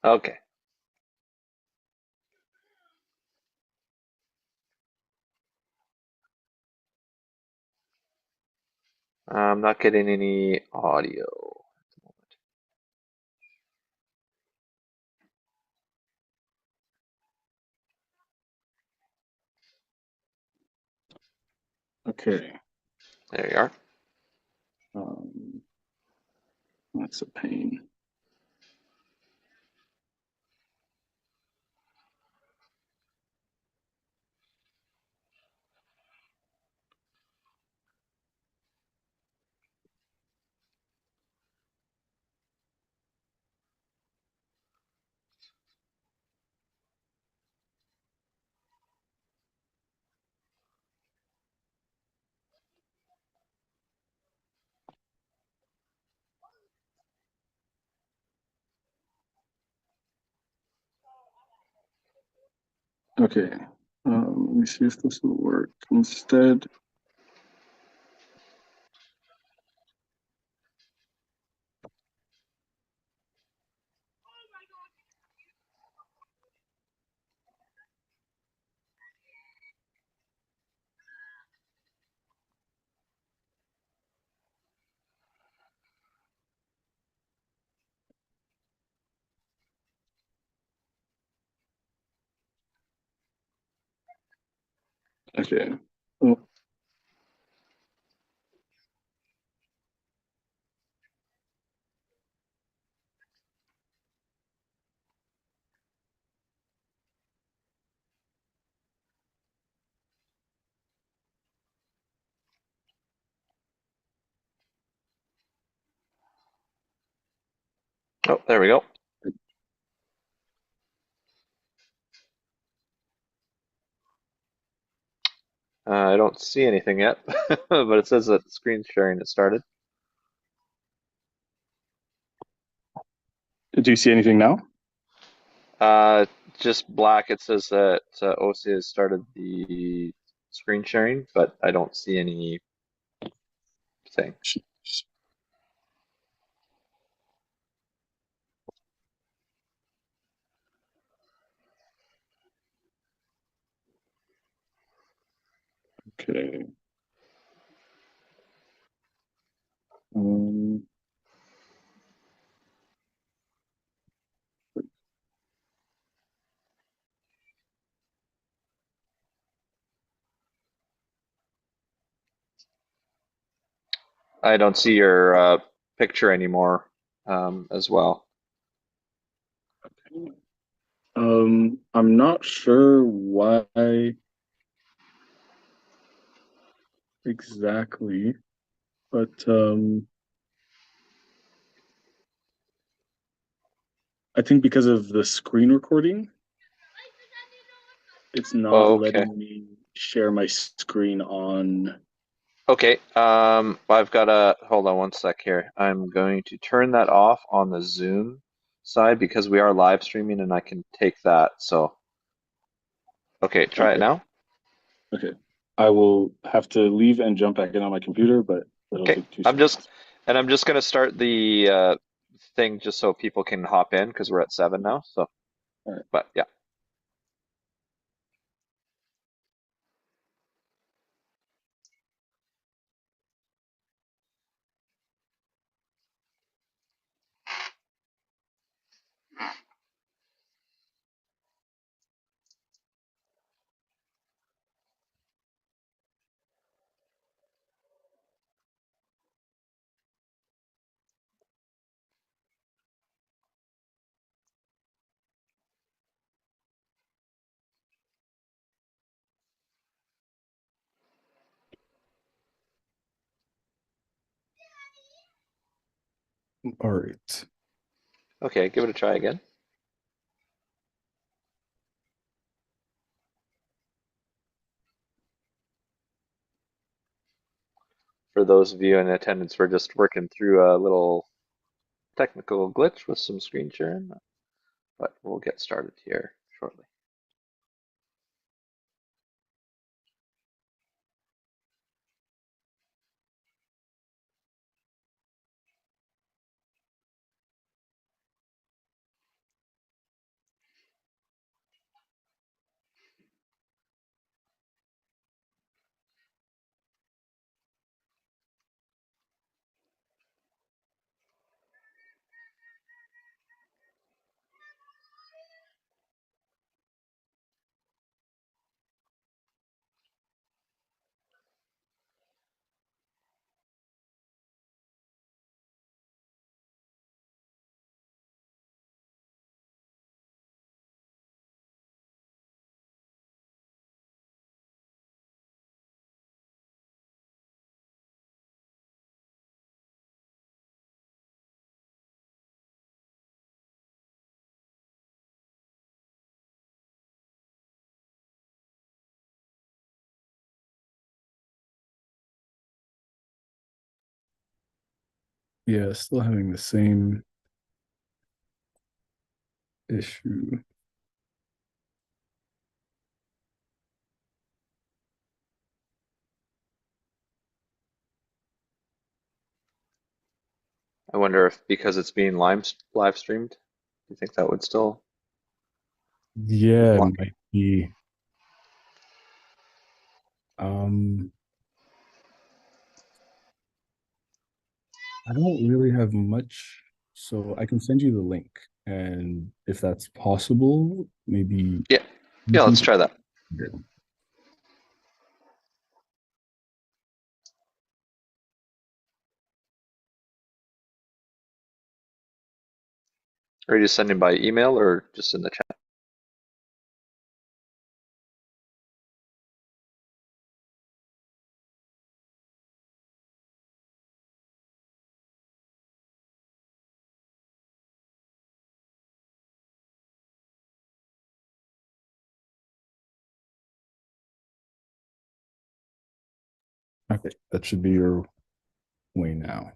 Okay. I'm not getting any audio at the moment. Okay. There you are. Um, that's a pain. Okay. Let me see if this will work. Instead, okay. Oh, Oh, there we go. I don't see anything yet, but it says that the screen sharing has started. do you see anything now? Uh, just black. It says that Ose has started the screen sharing, but I don't see anything. Okay. Um, I don't see your picture anymore as well. I'm not sure why exactly, but I think because of the screen recording, it's not Okay. letting me share my screen on. Okay. I've got to hold on one sec here. I'm going to turn that off on the Zoom side because we are live streaming and I can take that. So, okay, try it Okay. now. Okay. I will have to leave and jump back in on my computer, but it'll Okay. take 2 seconds. I'm just going to start the thing just so people can hop in because we're at 7 now. So, All right. but yeah. All right. Okay, give it a try again. For those of you in attendance, we're just working through a little technical glitch with some screen sharing, but we'll get started here shortly. Yeah, still having the same issue. I wonder if because it's being live streamed, do you think that would still Yeah, it block? might be. Um, I don't really have much, so I can send you the link, and if that's possible, maybe Yeah, you yeah. can. Let's try that. Are you just sending by email or just in the chat? Okay, that should be your way now.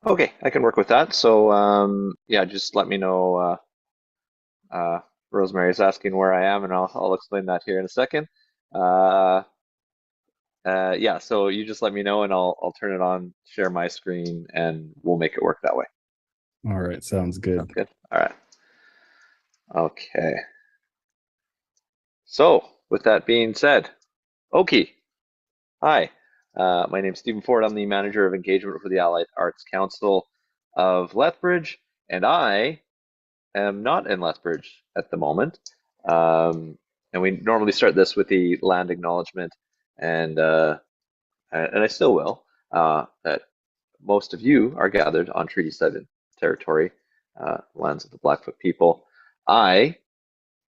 Okay, I can work with that. So yeah, just let me know. Uh, Rosemary is asking where I am, and I'll explain that here in a second. Uh, yeah, so you just let me know, and I'll turn it on, share my screen, and we'll make it work that way. All right, sounds Sounds good. good. All right. Okay. So with that being said, Oki, hi. My name's Stephen Ford. I'm the manager of engagement for the Allied Arts Council of Lethbridge, and I am not in Lethbridge at the moment. Um, and we normally start this with the land acknowledgement, and I still will. That most of you are gathered on Treaty 7 territory, lands of the Blackfoot people. I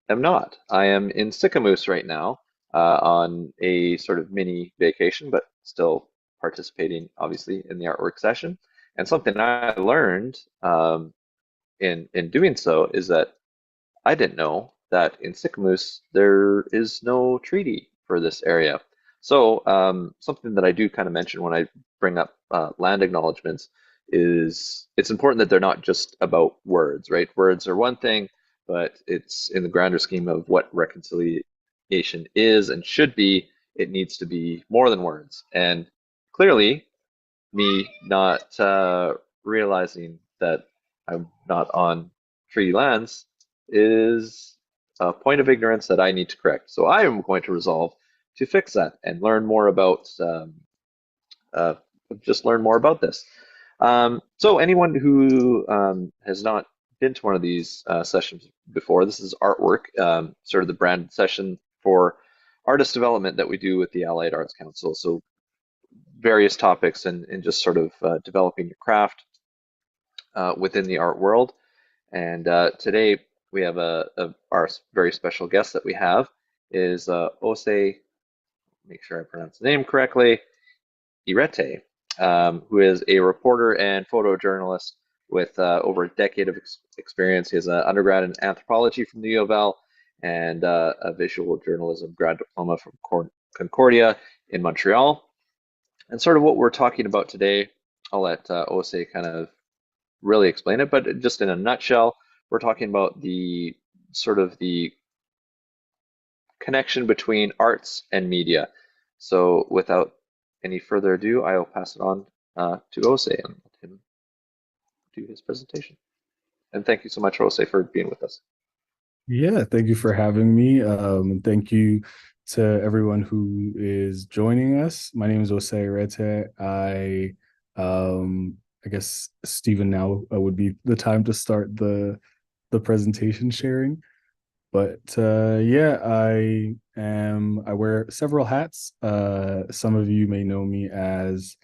am not. I am in Sicamous right now on a sort of mini vacation, but still participating, obviously, in the artwork session. And something I learned in doing so is that I didn't know that in Sicamous there is no treaty for this area. So something that I do kind of mention when I bring up land acknowledgements is it's important that they're not just about words, right? Words are one thing, but it's in the grander scheme of what reconciliation is and should be, it needs to be more than words. And clearly, me not realizing that I'm not on treaty lands is a point of ignorance that I need to correct. So I am going to resolve to fix that and learn more about uh, just learn more about this. So anyone who has not been to one of these sessions before, this is artwork, sort of the branded session for artist development that we do with the Allied Arts Council. So various topics and just sort of developing your craft within the art world. And today we have our very special guest that we have is Ose, make sure I pronounce the name correctly, Irete, who is a reporter and photojournalist with over a decade of experience. He has an undergrad in anthropology from the U of L and a visual journalism grad diploma from Concordia in Montreal. And sort of what we're talking about today, I'll let Ose kind of really explain it, but just in a nutshell, we're talking about the sort of the connection between arts and media. So without any further ado, I will pass it on to Ose and let him do his presentation. And thank you so much, Ose, for being with us. Yeah, thank you for having me. And thank you to everyone who is joining us. My name is Ose Irete. I guess Stephen now would be the time to start the presentation sharing. But yeah, I wear several hats. Some of you may know me as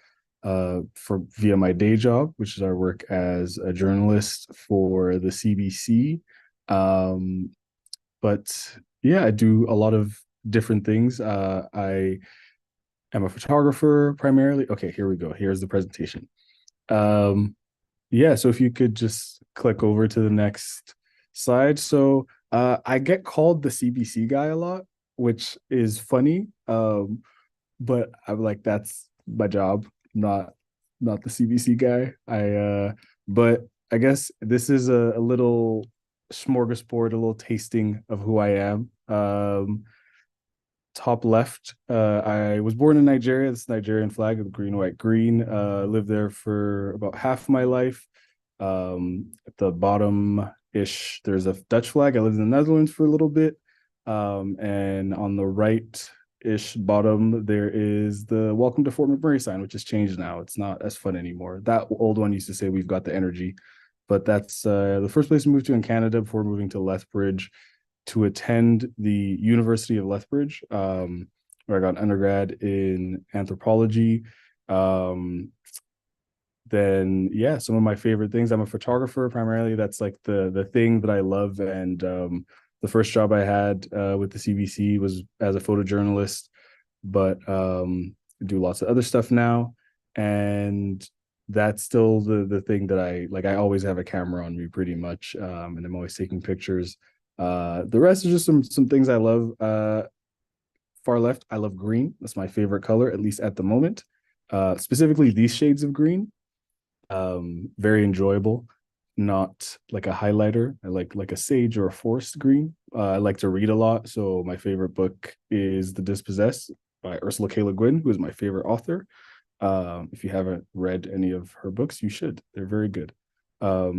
for via my day job, which is I work as a journalist for the CBC. Um, But yeah, I do a lot of different things. I am a photographer primarily. Okay, here we go. Here's the presentation. Um, yeah, so if you could just click over to the next slide. So I get called the CBC guy a lot, which is funny. But I'm like, that's my job, not not the CBC guy. But I guess this is a little smorgasbord, a little tasting of who I am. Top left, I was born in Nigeria. This Nigerian flag of the green, white, green. Lived there for about half my life. At the bottom ish, there's a Dutch flag. I lived in the Netherlands for a little bit. And on the right ish bottom, there is the Welcome to Fort McMurray sign, which has changed now. It's not as fun anymore. That old one used to say we've got the energy, but that's the first place I moved to in Canada before moving to Lethbridge to attend the University of Lethbridge, where I got an undergrad in anthropology. Um, then yeah, some of my favorite things. I'm a photographer primarily. That's like the thing that I love. And the first job I had with the CBC was as a photojournalist, but I do lots of other stuff now. And that's still the thing that I like. I always have a camera on me pretty much, and I'm always taking pictures. The rest is just some things I love. Far left, I love green. That's my favorite color, at least at the moment. Specifically, these shades of green. Very enjoyable. Not like a highlighter. I like a sage or a forest green. I like to read a lot, so my favorite book is The Dispossessed by Ursula K. Le Guin, who is my favorite author. If you haven't read any of her books, you should. They're very good. I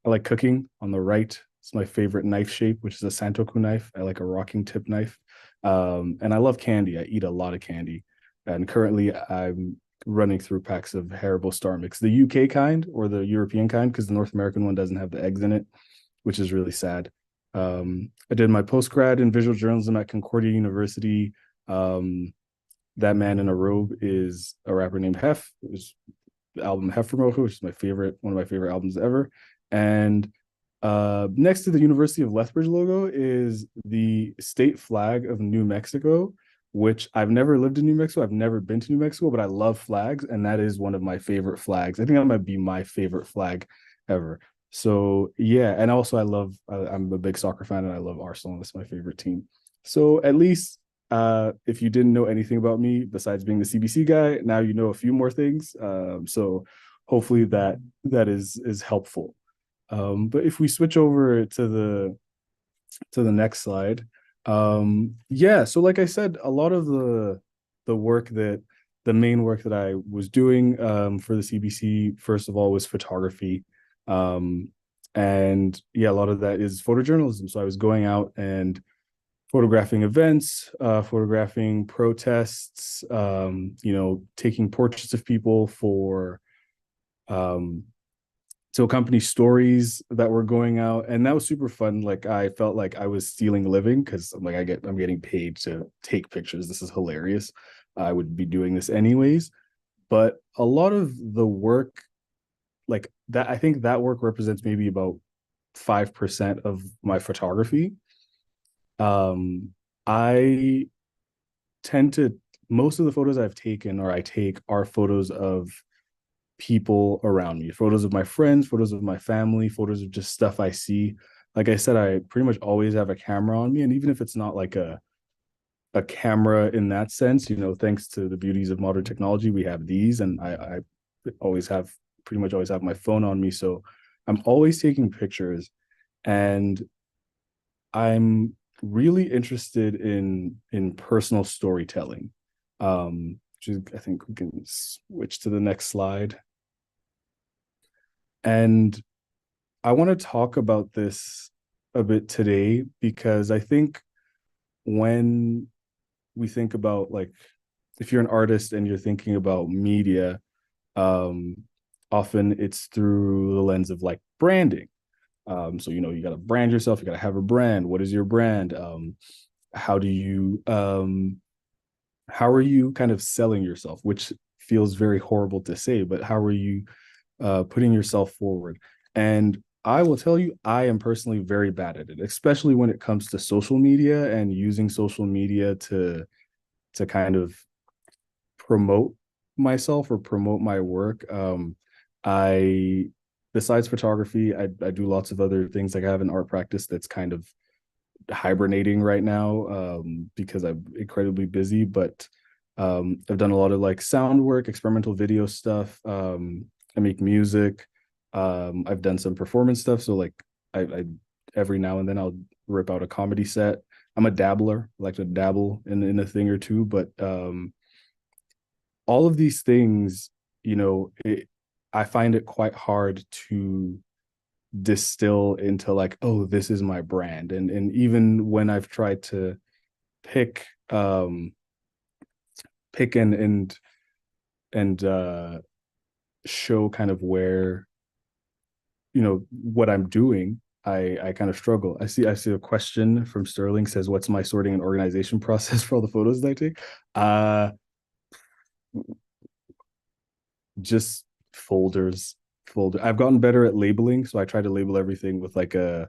like cooking. On the right, it's my favorite knife shape, which is a Santoku knife. I like a rocking tip knife. And I love candy. I eat a lot of candy. And currently, I'm running through packs of Haribo Star Mix, the UK kind or the European kind, because the North American one doesn't have the eggs in it, which is really sad. I did my post grad in visual journalism at Concordia University. That Man in a Robe is a rapper named Hef. It was the album Heffermo, which is my favorite, one of my favorite albums ever. And next to the University of Lethbridge logo is the state flag of New Mexico, which I've never lived in New Mexico. I've never been to New Mexico, but I love flags, and that is one of my favorite flags. I think that might be my favorite flag ever. So yeah, and also I'm a big soccer fan, and I love Arsenal. That's my favorite team. So at least if you didn't know anything about me besides being the CBC guy, now you know a few more things. So hopefully that is helpful. But if we switch over to the next slide, yeah. So like I said, a lot of the work that the main work that I was doing for the CBC, first of all, was photography. Um, and yeah, a lot of that is photojournalism. So I was going out and photographing events, photographing protests, taking portraits of people for um, to accompany stories that were going out, and that was super fun. Like I felt like I was stealing a living because I'm like I'm getting paid to take pictures. This is hilarious. I would be doing this anyways, but a lot of the work like that, I think that work represents maybe about 5% of my photography. I tend to most of the photos I've taken or I take are photos of people around me, photos of my friends, photos of my family, photos of just stuff I see. Like I said, I pretty much always have a camera on me. And even if it's not like a camera in that sense, thanks to the beauties of modern technology, we have these. And I always have pretty much always have my phone on me. So I'm always taking pictures. And I'm really interested in personal storytelling. Which is, I think we can switch to the next slide. And I want to talk about this a bit today because I think when we think about like if you're an artist and you're thinking about media, um, often it's through the lens of like branding. So you got to brand yourself. You got to have a brand. What is your brand? How do you how are you kind of selling yourself? Which feels very horrible to say, but how are you putting yourself forward? And I will tell you, I am personally very bad at it, especially when it comes to social media and using social media to kind of promote myself or promote my work. I besides photography, I do lots of other things. Like I have an art practice that's kind of hibernating right now because I'm incredibly busy. But I've done a lot of like sound work, experimental video stuff. I make music. I've done some performance stuff. So like I every now and then I'll rip out a comedy set. I'm a dabbler. I like to dabble in a thing or two, but all of these things, I find it quite hard to distill into like, oh, this is my brand. And even when I've tried to pick pick and show kind of where, what I'm doing, I kind of struggle. I see a question from Sterling says, what's my sorting and organization process for all the photos that I take? Just folders. I've gotten better at labeling, so I try to label everything with like a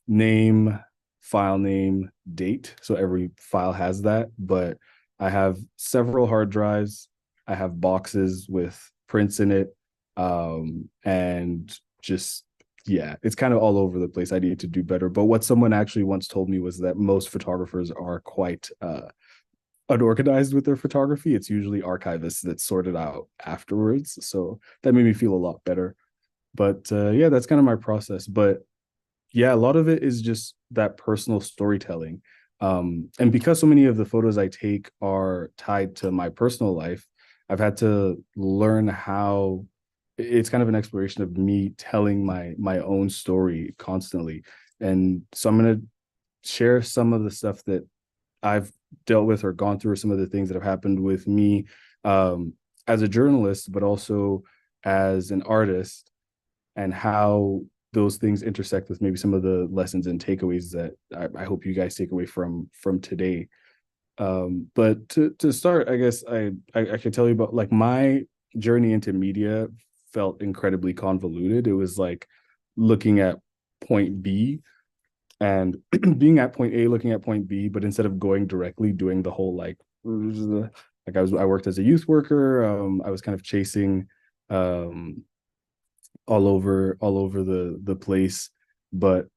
name, file name, date. So every file has that. But I have several hard drives. I have boxes with prints in it. And just, yeah, it's kind of all over the place. I need to do better. But what someone actually once told me was that most photographers are quite unorganized with their photography. It's usually archivists that sort it out afterwards. So that made me feel a lot better. But yeah, that's kind of my process. But yeah, a lot of it is just that personal storytelling. And because so many of the photos I take are tied to my personal life, I've had to learn how it's kind of an exploration of me telling my own story constantly. And so I'm going to share some of the stuff that I've dealt with or gone through, some of the things that have happened with me as a journalist, but also as an artist, and how those things intersect with maybe some of the lessons and takeaways that I hope you guys take away from today. But to start, I guess I can tell you about like my journey into media felt incredibly convoluted. It was like looking at point B and being at point A, looking at point B, but instead of going directly, doing the whole like I worked as a youth worker. I was kind of chasing um all over the place. But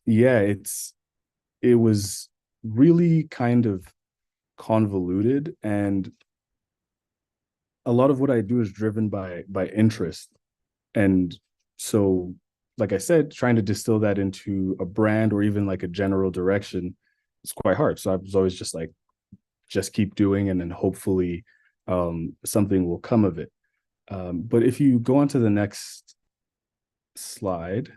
yeah, it was really kind of convoluted, and a lot of what I do is driven by interest. And so, like I said, trying to distill that into a brand or even like a general direction is quite hard. So I was always just like, just keep doing, and then hopefully something will come of it. But if you go on to the next slide,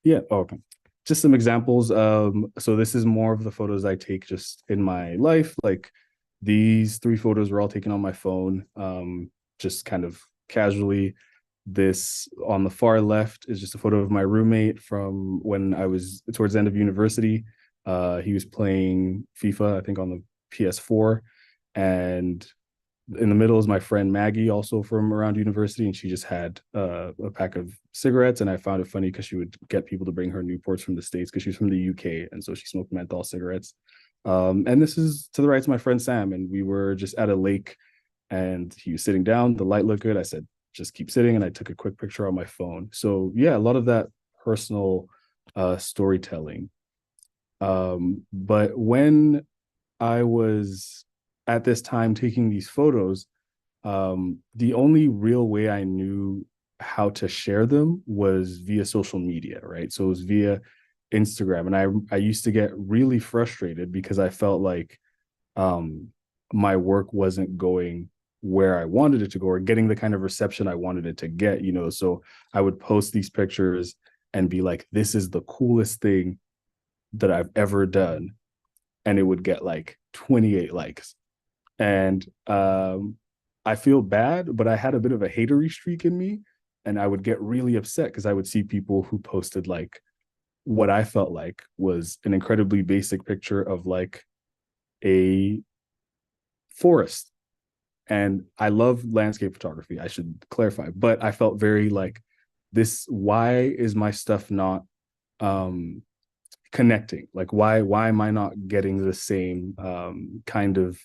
yeah, okay. Just some examples. So this is more of the photos I take just in my life. Like these three photos were all taken on my phone, just kind of casually. This on the far left is just a photo of my roommate from when I was towards the end of university. He was playing FIFA, I think, on the PS4, and in the middle is my friend Maggie, also from around university, and she just had a pack of cigarettes. And I found it funny because she would get people to bring her Newports from the States because she's from the UK, and so she smoked menthol cigarettes. And this is to the right is my friend Sam, and we were just at a lake, and he was sitting down. The light looked good. I said, "Just keep sitting," and I took a quick picture on my phone. So yeah, a lot of that personal storytelling. But when I was at this time taking these photos, the only real way I knew how to share them was via social media, right? So it was via Instagram. And I used to get really frustrated because I felt like my work wasn't going where I wanted it to go or getting the kind of reception I wanted it to get, So I would post these pictures and be like, this is the coolest thing that I've ever done. And it would get like 28 likes. And I feel bad, but I had a bit of a hatery streak in me, and I would get really upset because I would see people who posted like what I felt like was an incredibly basic picture of like a forest, and I love landscape photography, I should clarify, but I felt very like this, why is my stuff not um connecting? Like why am I not getting the same kind of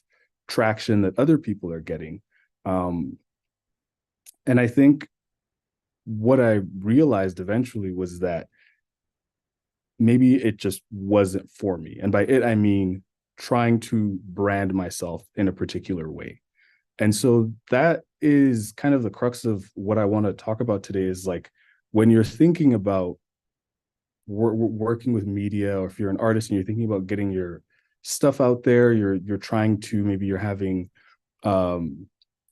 traction that other people are getting? Um and I think what I realized eventually was that maybe it just wasn't for me. And by it I mean trying to brand myself in a particular way. And so that is kind of the crux of what I want to talk about today, is like when you're thinking about working with media, or if you're an artist and you're thinking about getting your stuff out there, you're trying to, maybe um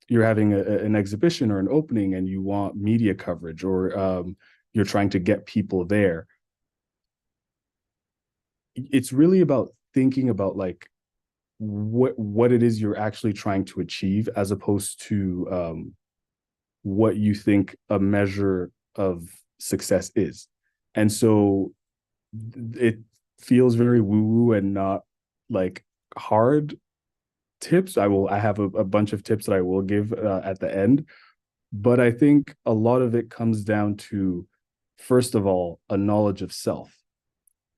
you're having an exhibition or an opening and you want media coverage, or you're trying to get people there. It's really about thinking about like what it is you're actually trying to achieve, as opposed to what you think a measure of success is. And so it feels very woo woo and not like hard tips. I have a bunch of tips that I will give at the end, but I think a lot of it comes down to, first of all, a knowledge of self,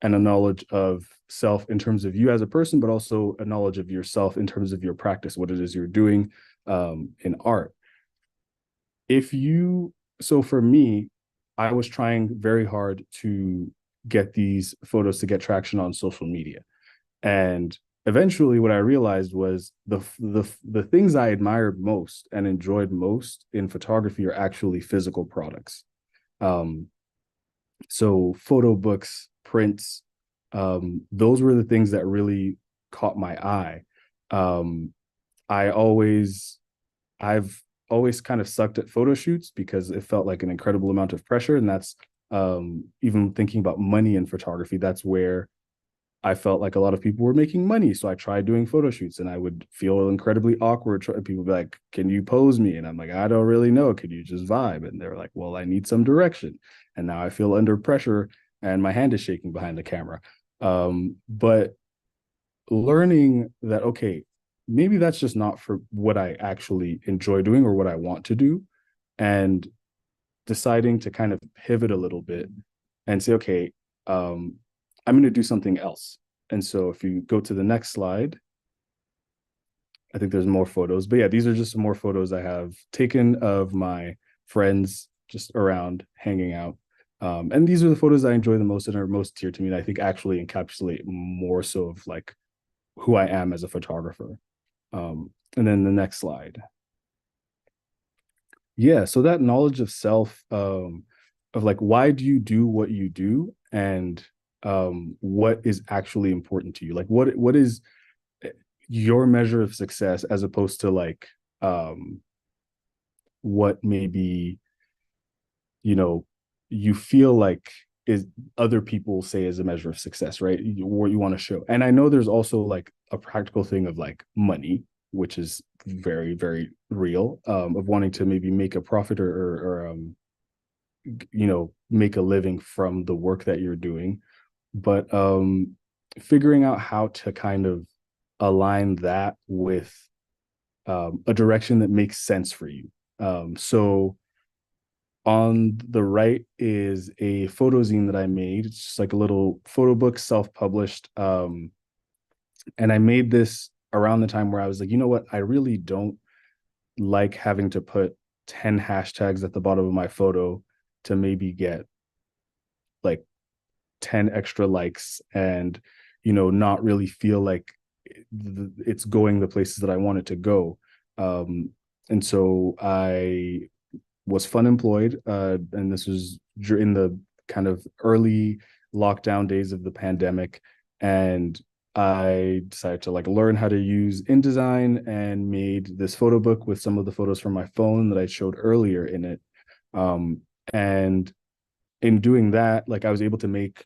and a knowledge of self in terms of you as a person, but also a knowledge of yourself in terms of your practice, what it is you're doing in art. If you, so for me, I was trying very hard to get these photos to get traction on social media. And eventually what I realized was the things I admired most and enjoyed most in photography are actually physical products. Um, so photo books, prints, those were the things that really caught my eye. Um, I always, I've always kind of sucked at photo shoots because it felt like an incredible amount of pressure. And that's even thinking about money in photography, that's where I felt like a lot of people were making money. So I tried doing photo shoots and I would feel incredibly awkward. People would be like, can you pose me? And I'm like, I don't really know. Could you just vibe? And they're like, well, I need some direction. And now I feel under pressure and my hand is shaking behind the camera. But learning that, okay, maybe that's just not for what I actually enjoy doing or what I want to do. And deciding to kind of pivot a little bit and say, okay, um, I'm going to do something else. And so if you go to the next slide, I think there's more photos, but yeah, these are just some more photos I have taken of my friends just around hanging out. And these are the photos I enjoy the most and are most dear to me. And I think actually encapsulate more so of like who I am as a photographer. And then the next slide. Yeah, so that knowledge of self, of like why do you do what you do, and what is actually important to you? Like what is your measure of success, as opposed to like what maybe, you know, you feel like is other people say is a measure of success, right? What you want to show. And I know there's also like a practical thing of like money, which is very, very real, of wanting to maybe make a profit, or you know, make a living from the work that you're doing. But figuring out how to kind of align that with a direction that makes sense for you. So on the right is a photo zine that I made. It's just like a little photo book, self-published. And I made this around the time where I was like, you know what? I really don't like having to put 10 hashtags at the bottom of my photo to maybe get like 10 extra likes, and, you know, not really feel like it's going the places that I want it to go. And so I was fun employed, and this was in the kind of early lockdown days of the pandemic. And I decided to like learn how to use InDesign and made this photo book with some of the photos from my phone that I showed earlier in it. And in doing that, like I was able to make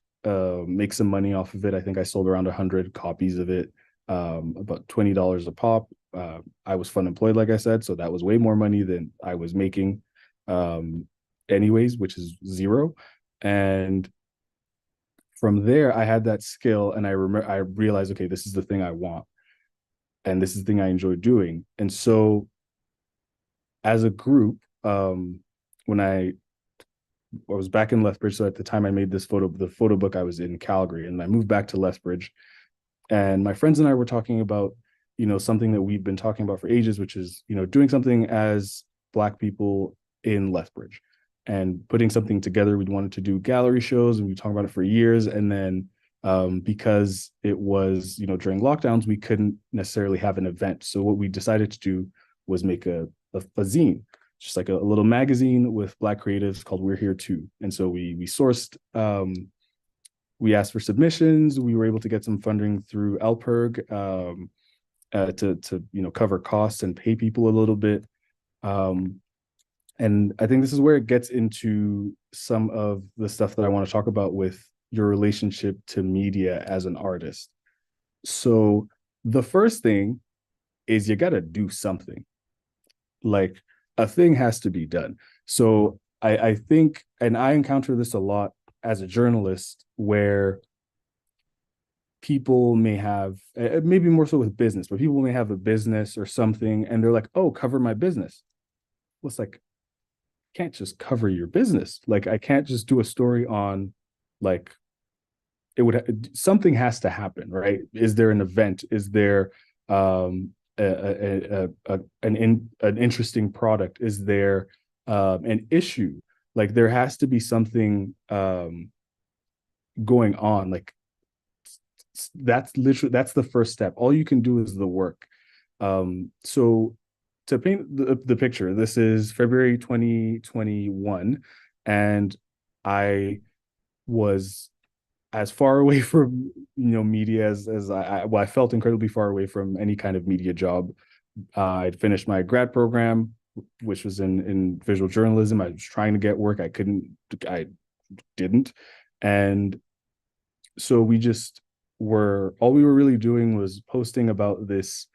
some money off of it. I think I sold around 100 copies of it, about $20 a pop. I was fun employed, like I said, so that was way more money than I was making, um, anyways, which is zero. And from there, I had that skill, and I realized, okay, this is the thing I want, and this is the thing I enjoy doing. And so as a group, when I was back in Lethbridge, so at the time I made the photo book, I was in Calgary, and I moved back to Lethbridge, and my friends and I were talking about, something that we've been talking about for ages, which is, doing something as Black people in Lethbridge and putting something together. We'd wanted to do gallery shows, and we talked about it for years. And then because it was, during lockdowns, we couldn't necessarily have an event. So what we decided to do was make a zine, just like a little magazine with Black creatives called We're Here Too. And so we sourced, we asked for submissions. We were able to get some funding through LPERG, to cover costs and pay people a little bit. And I think this is where it gets into some of the stuff that I want to talk about with your relationship to media as an artist. So the first thing is you got to do something. Like, a thing has to be done. So I think, and I encounter this a lot as a journalist, where people may have, maybe more so with business, but people may have a business or something, and they're like, oh, cover my business. Well, it's like, can't just cover your business. Like, I can't just do a story on, like, something has to happen, right? Is there an event? Is there an interesting product? Is there an issue? Like, there has to be something going on. Like, that's the first step. All you can do is the work. So to paint the picture, this is February 2021, and I was as far away from media as I felt incredibly far away from any kind of media job. I'd finished my grad program, which was in visual journalism. I was trying to get work. I didn't. And so all we were really doing was posting about this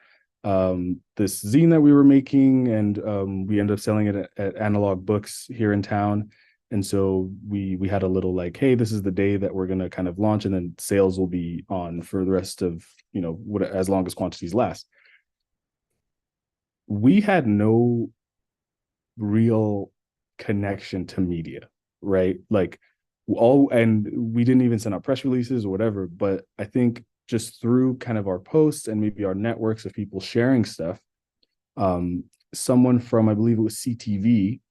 zine that we were making, and we ended up selling it at Analog Books here in town. And so we had a little like, hey, this is the day that we're going to kind of launch, and then sales will be on for the rest of, as long as quantities last. We had no real connection to media, right? Like, and we didn't even send out press releases or whatever. But I think just through kind of our posts and maybe our networks of people sharing stuff, someone from, I believe it was CTV,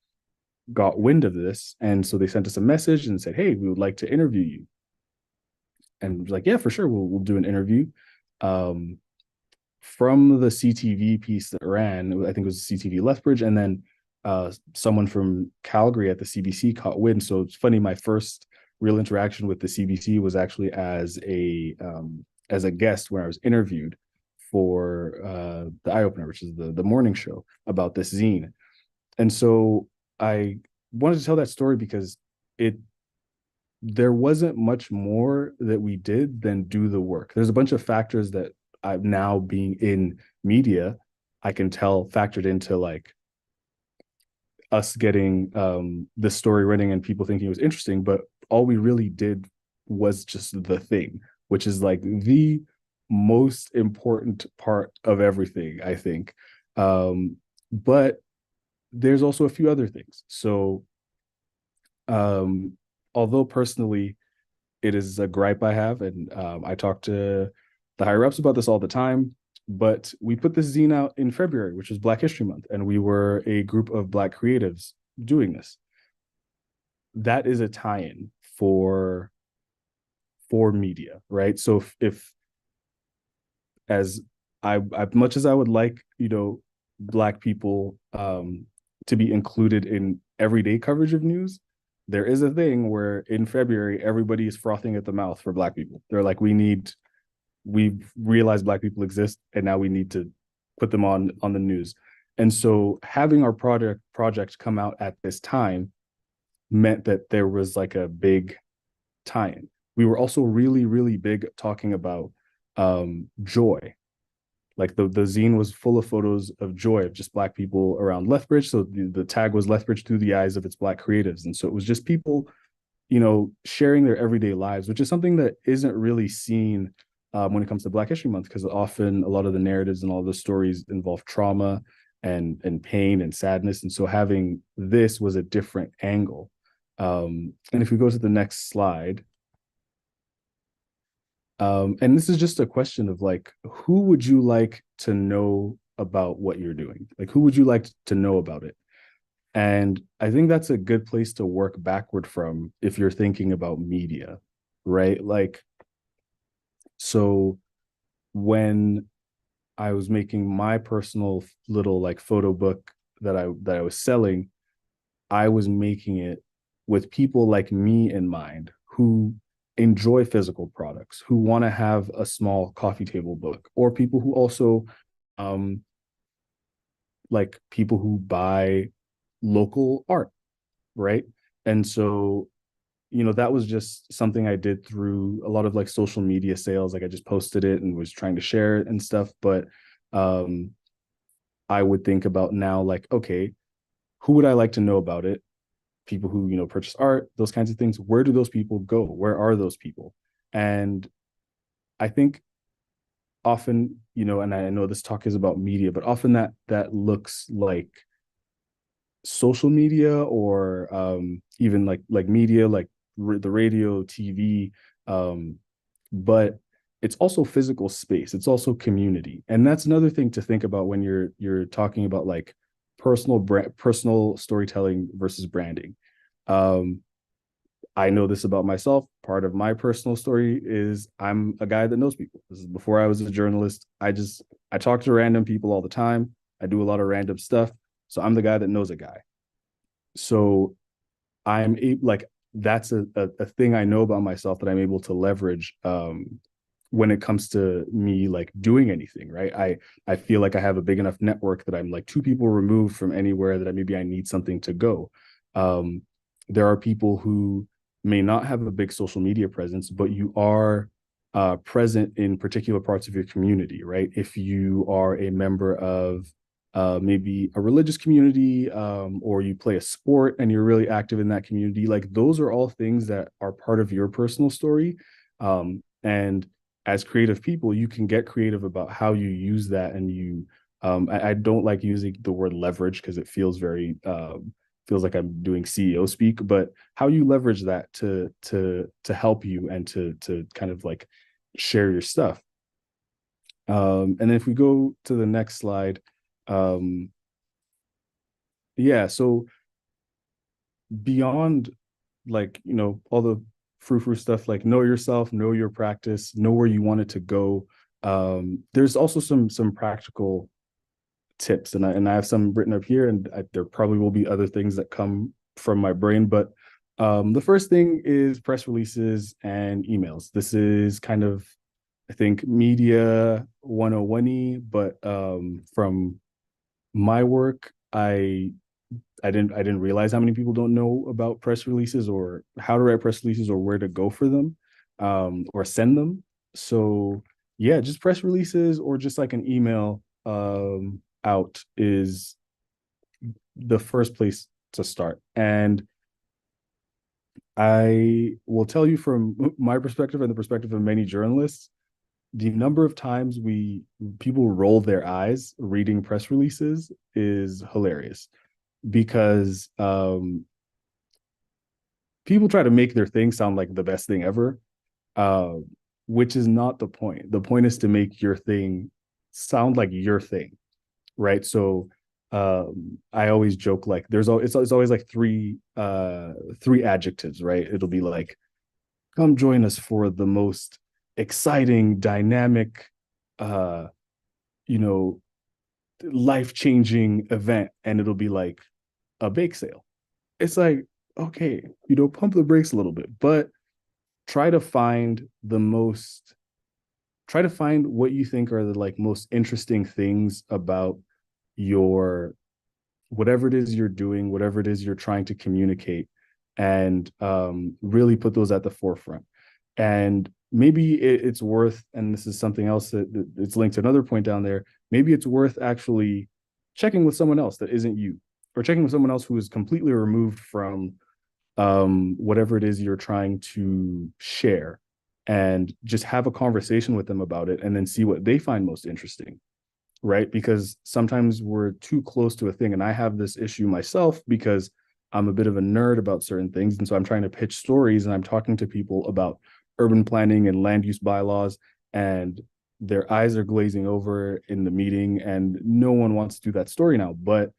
got wind of this, and so they sent us a message and said, hey, we would like to interview you. And we was like, yeah, for sure, we'll do an interview. From the CTV piece that ran, I think it was CTV Lethbridge, and then someone from Calgary at the CBC caught wind. So it's funny, my first real interaction with the CBC was actually as a guest when I was interviewed for the Eye Opener, which is the morning show about this zine. And so I wanted to tell that story because there wasn't much more that we did than do the work. There's a bunch of factors that I'm now, being in media, I can tell factored into like us getting this story running and people thinking it was interesting. But all we really did was just the thing, which is like the most important part of everything, I think. But there's also a few other things. So although personally it is a gripe I have, and I talk to the higher ups about this all the time, but we put this zine out in February, which is Black History Month, and we were a group of Black creatives doing this. That is a tie-in for media, right? So if as much as I would like, Black people to be included in everyday coverage of news, there is a thing where in February, everybody is frothing at the mouth for Black people. They're like, we've realized Black people exist, and now we need to put them on the news. And so having our project come out at this time meant that there was like a big tie-in. We were also really, really big talking about joy. Like the zine was full of photos of joy of just Black people around Lethbridge. So the tag was Lethbridge through the eyes of its Black creatives. And so it was just people, sharing their everyday lives, which is something that isn't really seen when it comes to Black History Month, because often a lot of the narratives and all the stories involve trauma and pain and sadness. And so having this was a different angle. And if we go to the next slide, and this is just a question of like, who would you like to know about what you're doing? Like, who would you like to know about it? And I think that's a good place to work backward from if you're thinking about media, right? Like, so when I was making my personal little like photo book that I was selling, I was making it with people like me in mind who enjoy physical products, who want to have a small coffee table book, or people who also um like people who buy local art, right? And so, that was just something I did through a lot of like social media sales. Like I just posted it and was trying to share it and stuff. But um I would think about now, like, okay, who would I like to know about it? People who, purchase art, those kinds of things. Where do those people go? Where are those people? And I think often, and I know this talk is about media, but often that looks like social media, or even like media, like the radio, TV, um, but it's also physical space. It's also community, and that's another thing to think about when you're talking about like personal storytelling versus branding. Um, I know this about myself. Part of my personal story is I'm a guy that knows people. This is before I was a journalist. I talk to random people all the time. I do a lot of random stuff. So I'm the guy that knows a guy. So like that's a thing I know about myself that I'm able to leverage when it comes to me like doing anything, right? I feel like I have a big enough network that I'm like two people removed from anywhere that maybe I need something to go. Um, there are people who may not have a big social media presence, but you are present in particular parts of your community, right? If you are a member of maybe a religious community, or you play a sport and you're really active in that community, like those are all things that are part of your personal story. And as creative people, you can get creative about how you use that. And I don't like using the word leverage because it feels like I'm doing CEO speak, but how you leverage that to help you and to kind of like share your stuff. And then if we go to the next slide, um, yeah, so beyond like, all the frou-frou stuff, like know yourself, know your practice, know where you want it to go. There's also some practical tips, and I have some written up here, and there probably will be other things that come from my brain, but the first thing is press releases and emails. This is kind of, I think, media 101y, but from my work, I didn't realize how many people don't know about press releases or how to write press releases or where to go for them, or send them. So yeah, just press releases or just like an email out is the first place to start. And I will tell you from my perspective and the perspective of many journalists, the number of times people roll their eyes reading press releases is hilarious, because people try to make their thing sound like the best thing ever, uh, which is not the point. The point is to make your thing sound like your thing, right? So I always joke like it's always like three adjectives, right? It'll be like, come join us for the most exciting, dynamic, uh, you know, life-changing event, and it'll be like a bake sale. It's like, okay, pump the brakes a little bit, but try to find what you think are the like most interesting things about your whatever it is you're doing, whatever it is you're trying to communicate, and really put those at the forefront. And maybe it's worth, and this is something else that it's linked to another point down there, maybe it's worth actually checking with someone else that isn't you, or checking with someone else who is completely removed from whatever it is you're trying to share, and just have a conversation with them about it and then see what they find most interesting. right? Because sometimes we're too close to a thing. And I have this issue myself because I'm a bit of a nerd about certain things. And so I'm trying to pitch stories and I'm talking to people about urban planning and land use bylaws, and their eyes are glazing over in the meeting and no one wants to do that story now. But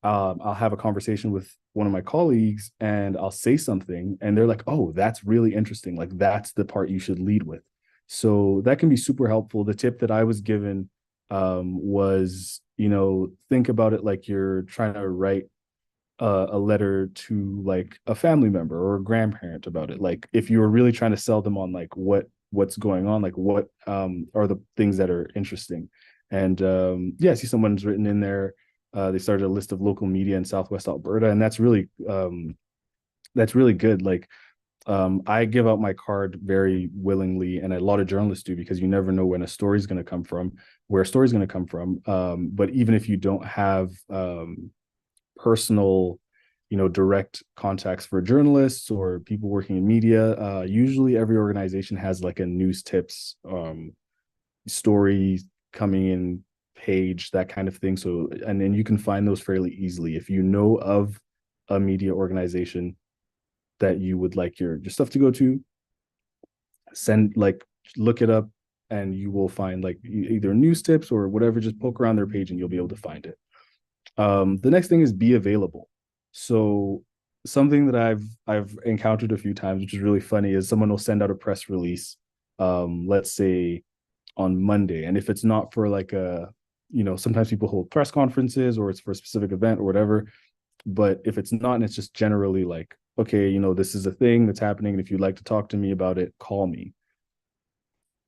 I'll have a conversation with one of my colleagues and I'll say something and they're like, oh, that's really interesting. Like that's the part you should lead with. So that can be super helpful. The tip that I was given was, think about it like you're trying to write a letter to like a family member or a grandparent about it. Like if you were really trying to sell them on like what's going on, like what are the things that are interesting. And yeah, I see someone's written in there. They started a list of local media in Southwest Alberta, and that's really good. Like I give out my card very willingly, and a lot of journalists do because you never know when a story is going to come from, where a story is going to come from. But even if you don't have personal, direct contacts for journalists or people working in media, usually every organization has like a news tips story coming in page, that kind of thing. So, and then you can find those fairly easily if you know of a media organization that you would like your stuff to go to. Send like look it up, and you will find like either news tips or whatever. Just poke around their page, and you'll be able to find it. The next thing is be available. So something that I've encountered a few times, which is really funny, is someone will send out a press release, let's say on Monday, and if it's not for like sometimes people hold press conferences or it's for a specific event or whatever. But if it's not, and it's just generally like, okay, this is a thing that's happening, and if you'd like to talk to me about it, call me.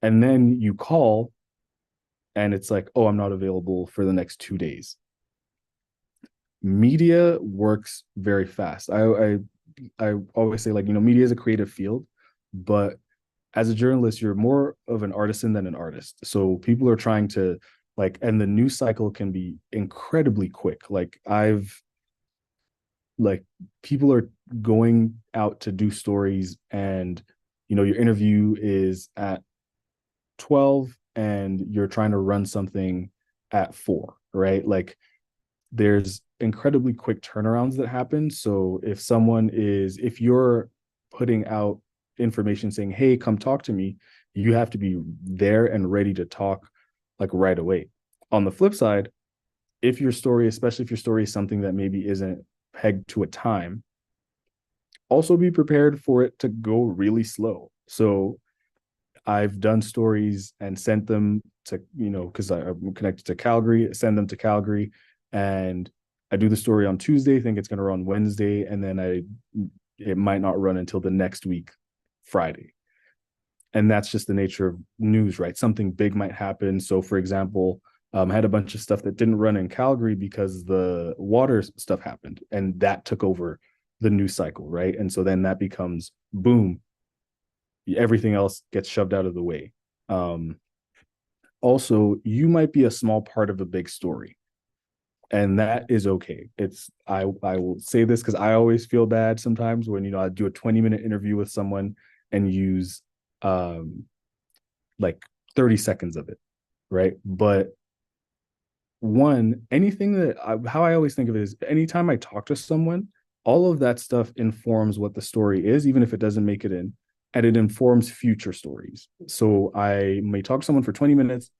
And then you call, and it's like, oh, I'm not available for the next 2 days. Media works very fast. I always say, like, media is a creative field, but as a journalist, you're more of an artisan than an artist. So people are trying to like, and the news cycle can be incredibly quick. Like people are going out to do stories, and your interview is at 12 and you're trying to run something at 4, right? Like there's incredibly quick turnarounds that happen. So if you're putting out information saying, hey, come talk to me, you have to be there and ready to talk like right away. On the flip side, if your story, especially if your story is something that maybe isn't pegged to a time, also be prepared for it to go really slow. So I've done stories and sent them to, because I'm connected to Calgary, send them to Calgary, and I do the story on Tuesday, think it's going to run Wednesday, and then it might not run until the next week, Friday. And that's just the nature of news, right? Something big might happen. So, for example, I had a bunch of stuff that didn't run in Calgary because the water stuff happened, and that took over the news cycle, right? And so then that becomes boom, everything else gets shoved out of the way. Um, Also, you might be a small part of a big story, and that is okay. I will say this because I always feel bad sometimes when I do a 20-minute interview with someone and use um like 30 seconds of it, right? But anything how I always think of it is anytime I talk to someone, all of that stuff informs what the story is, even if it doesn't make it in, and it informs future stories. So I may talk to someone for 20 minutes,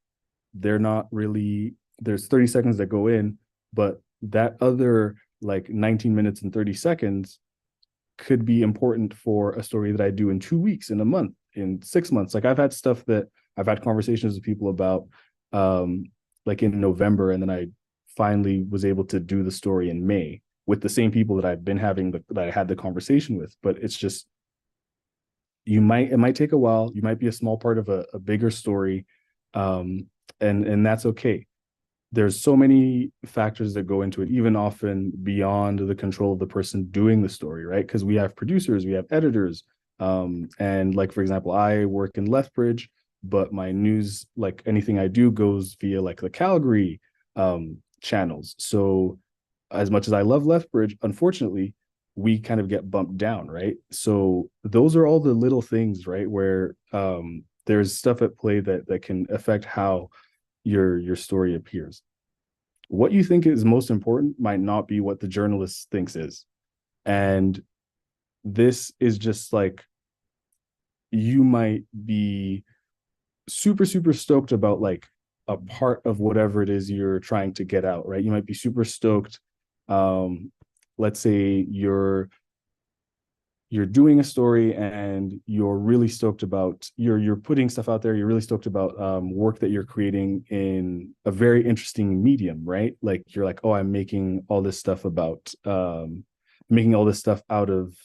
they're not really, there's 30 seconds that go in, but that other like 19 minutes and 30 seconds could be important for a story that I do in 2 weeks, in a month, in 6 months. Like I've had conversations with people about like in November, and then I finally was able to do the story in May with the same people that I've been that I had the conversation with. But it's just it might take a while. You might be a small part of a bigger story. And that's okay. There's so many factors that go into it, even often beyond the control of the person doing the story, right? Because we have producers, we have editors. And like, for example, I work in Lethbridge, but my news, like anything I do, goes via like the Calgary channels. So as much as I love Lethbridge, unfortunately, we kind of get bumped down, right? So those are all the little things, right? Where there's stuff at play that can affect how your story appears. What you think is most important might not be what the journalist thinks is. And this is just like, you might be super stoked about like a part of whatever it is you're trying to get out, right? You might be super stoked. Let's say you're doing a story and you're really stoked about, you're putting stuff out there, you're really stoked about work that you're creating in a very interesting medium, right? Like you're like, oh, I'm making all this stuff about making all this stuff out of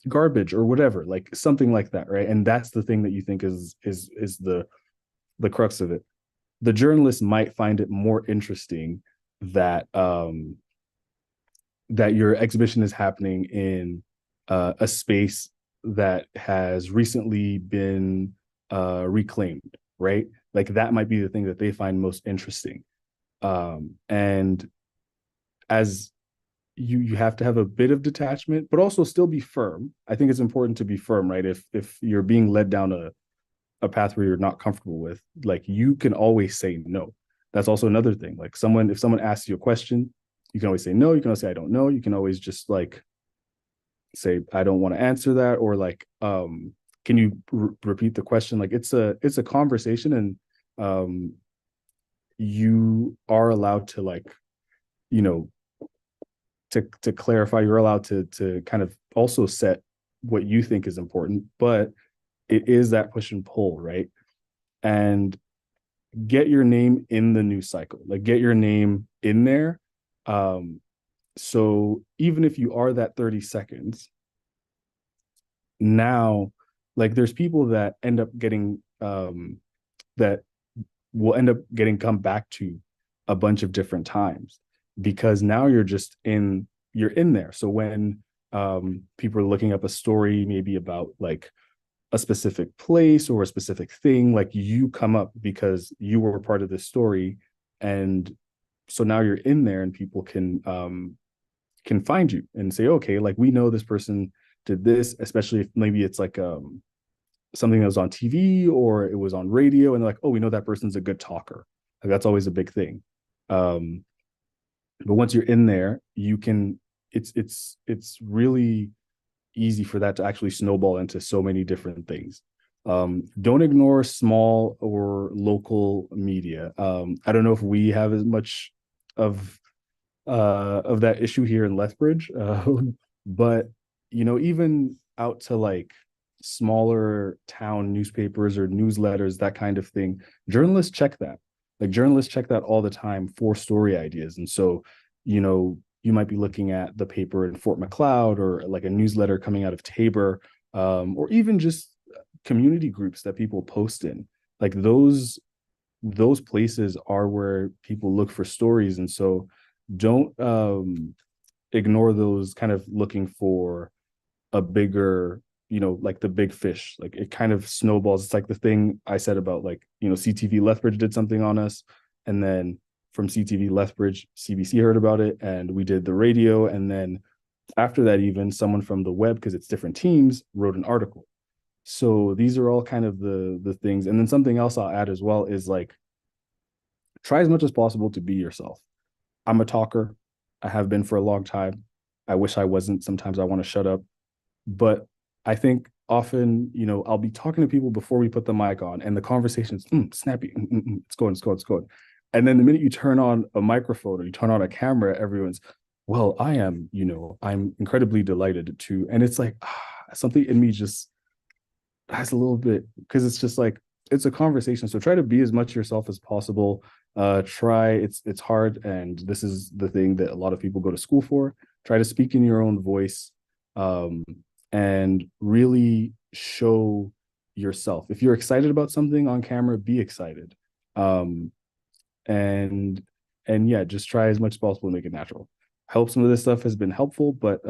garbage or whatever, like something like that, right? And that's the thing that you think is the crux of it. The journalist might find it more interesting that that your exhibition is happening in a space that has recently been reclaimed, right? Like that might be the thing that they find most interesting. And as you have to have a bit of detachment, but also still be firm. I think it's important to be firm, right? If you're being led down a path where you're not comfortable with, like you can always say no. That's also another thing. Like if someone asks you a question, you can always say no. You can always say I don't know. You can always just like say I don't want to answer that, or like can you repeat the question? Like it's a conversation, and you are allowed to like, you know, to clarify. You're allowed to kind of also set what you think is important, but it is that push and pull, right? And get your name in the news cycle, like get your name in there. um so even if you are that 30 seconds now, like there's people that end up getting that will end up getting come back to a bunch of different times, because now you're in there. So when people are looking up a story maybe about like a specific place or a specific thing, like you come up because you were part of this story. And so now you're in there, and people can find you and say, okay, like we know this person did this, especially if maybe it's like something that was on TV or it was on radio, and they're like, oh, we know that person's a good talker. Like that's always a big thing. um but once you're in there, you can, it's really easy for that to actually snowball into so many different things. Don't ignore small or local media. I don't know if we have as much of that issue here in Lethbridge, but even out to like smaller town newspapers or newsletters, that kind of thing, journalists check that. Like journalists check that all the time for story ideas, and so you might be looking at the paper in Fort Macleod, or like a newsletter coming out of Tabor, or even just community groups that people post in. Like those places are where people look for stories, and so don't ignore those, kind of looking for a bigger, like the big fish. Like it kind of snowballs. It's like the thing I said about like, CTV Lethbridge did something on us, and then from CTV Lethbridge, CBC heard about it, and we did the radio, and then after that, even someone from the web, because it's different teams, wrote an article. So these are all kind of the things. And then something else I'll add as well is like, try as much as possible to be yourself. I'm a talker. I have been for a long time. I wish I wasn't. Sometimes I want to shut up. But I think often, I'll be talking to people before we put the mic on, and the conversation's snappy. It's going, it's going, it's going. And then the minute you turn on a microphone or you turn on a camera, everyone's, well, I'm incredibly delighted to. And it's like, something in me just has a little bit, because it's just like, it's a conversation. So try to be as much yourself as possible. Try, it's hard, and this is the thing that a lot of people go to school for. Try to speak in your own voice, um, and really show yourself. If you're excited about something on camera, be excited. um, and yeah, just try as much as possible to make it natural. I hope some of this stuff has been helpful, but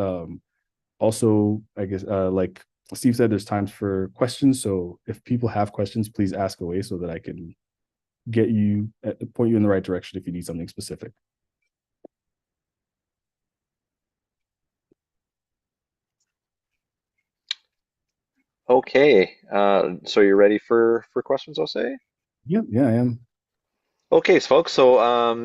also, I guess, like Steve said, there's times for questions. So if people have questions, please ask away so that I can point you in the right direction if you need something specific. Okay, so you're ready for questions, I'll say? Yeah, yeah, I am. Okay, folks. So,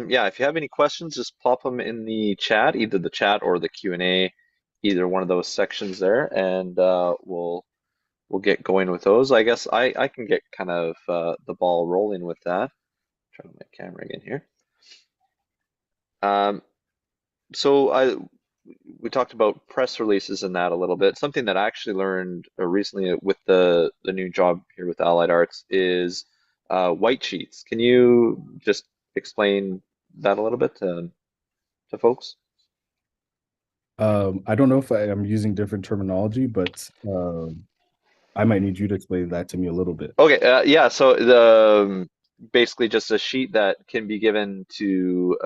yeah, if you have any questions, just pop them in the chat, either the chat or the Q&A, either one of those sections there, and we'll get going with those. I guess I can get kind of the ball rolling with that. Turn on my camera again here. Um, so we talked about press releases and that a little bit. Something that I actually learned recently with the new job here with Allied Arts is white sheets. Can you just explain that a little bit to folks? I don't know if I am using different terminology, but I might need you to explain that to me a little bit. Okay, yeah, so the basically just a sheet that can be given to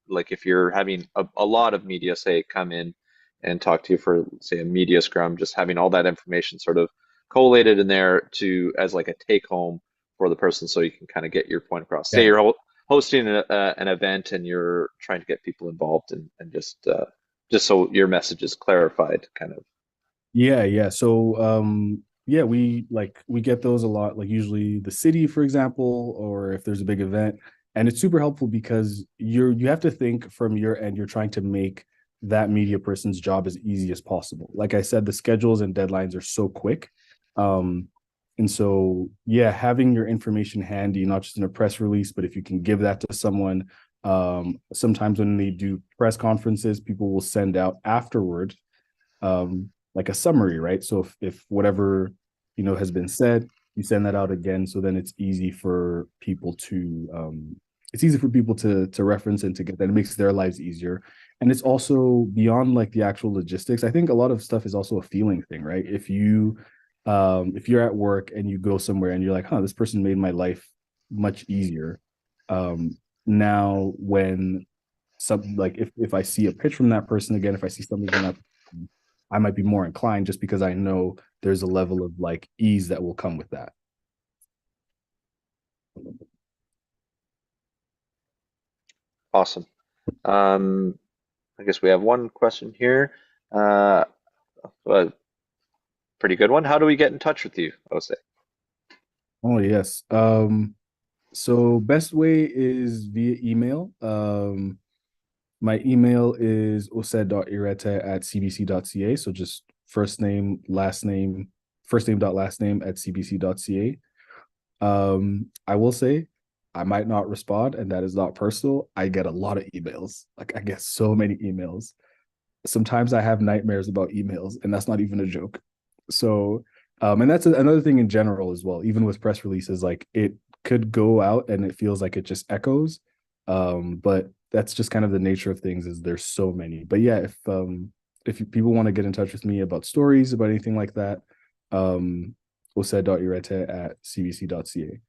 like if you're having a lot of media say come in and talk to you for say a media scrum, just having all that information sort of collated in there to as like a take home for the person so you can kind of get your point across. Say Yeah. you're hosting an event and you're trying to get people involved and just so your message is clarified kind of. Yeah. So yeah, we get those a lot, like usually the city, for example, or if there's a big event. And it's super helpful because you have to think from your end, you're trying to make that media person's job as easy as possible. Like I said, the schedules and deadlines are so quick. Um, and so yeah, having your information handy, not just in a press release, but if you can give that to someone, sometimes when they do press conferences, people will send out afterward like a summary, right? So if whatever has been said, you send that out again, so then it's easy for people to reference and to get that. It makes their lives easier, and it's also beyond like the actual logistics. I think a lot of stuff is also a feeling thing, right? If you're at work and you go somewhere and you're like, huh, this person made my life much easier. Now when some like if I see a pitch from that person again, if I see something from that, I might be more inclined just because I know there's a level of like ease that will come with that. Awesome. Um, I guess we have one question here. Uh, a pretty good one. How do we get in touch with you, Jose? Oh yes. So best way is via email. My email is ose.irete@cbc.ca. So just first name dot last name at cbc.ca. I will say I might not respond, and that is not personal. I get a lot of emails. Like I get so many emails. Sometimes I have nightmares about emails, and that's not even a joke. So, and that's another thing in general as well. Even with press releases, like it could go out and it feels like it just echoes. But that's just kind of the nature of things. Is there's so many. But yeah, if people want to get in touch with me about stories, about anything like that, osed.urete@cbc.ca.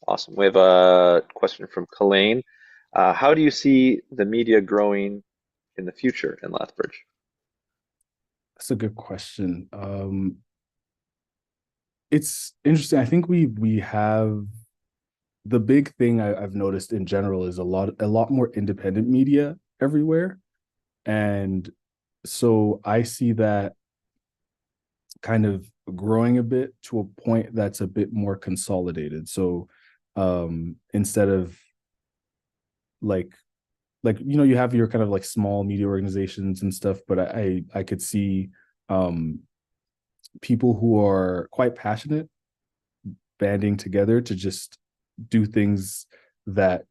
Awesome. We have a question from Colleen. How do you see the media growing in the future in Lethbridge? That's a good question. It's interesting. I think we have the big thing I've noticed in general is a lot more independent media everywhere, and so I see that kind of growing a bit to a point that's a bit more consolidated. So instead of like you have your kind of like small media organizations and stuff, but I could see um people who are quite passionate banding together to just do things that